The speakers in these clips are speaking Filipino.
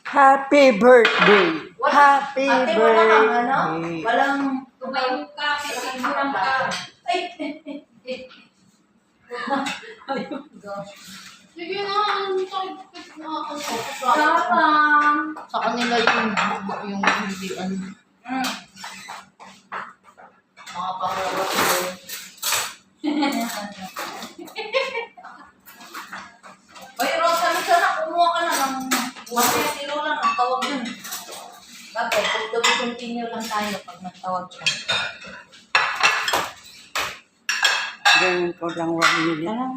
Happy birthday! Happy Ate, birthday! walang tumayo ka, simulang ka. Ay! Sige na, ano sakit na ako. Sarang! Sa kanila yung hindi ano. Mga pangalawat ko. Oy, Rosa, sana kumuha ka na ng mamaya si Lola ng tawag yun. Bakit? Continue lang tayo pag nagtawag siya. Ganyan ko lang 1 minute.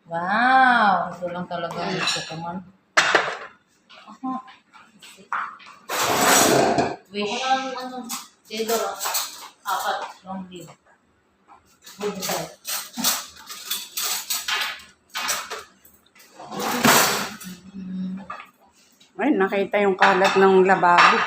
Wow! Ito lang talaga gusto ko man. Wish. Ano, Theodore, 4. Long live. Good side. Ay, nakita yung kalat ng lababo.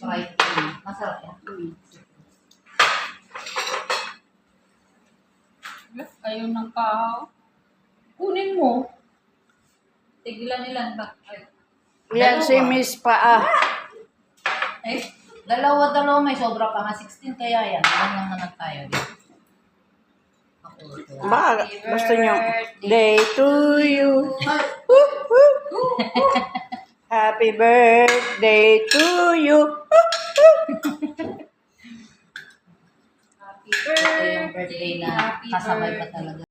Sprite. Masarap yan. Ayaw ng pa. Kunin mo. Tigilan nila ba? Ay. Yan si Miss Paa. Eh, dalawa may sobra pa nga. 16 kaya yan. Ilan lang naman tayo dito. Baka gusto nyo. Day to you. Woo, woo. Happy birthday to you. Ito yung birthday na kasabay pa talaga.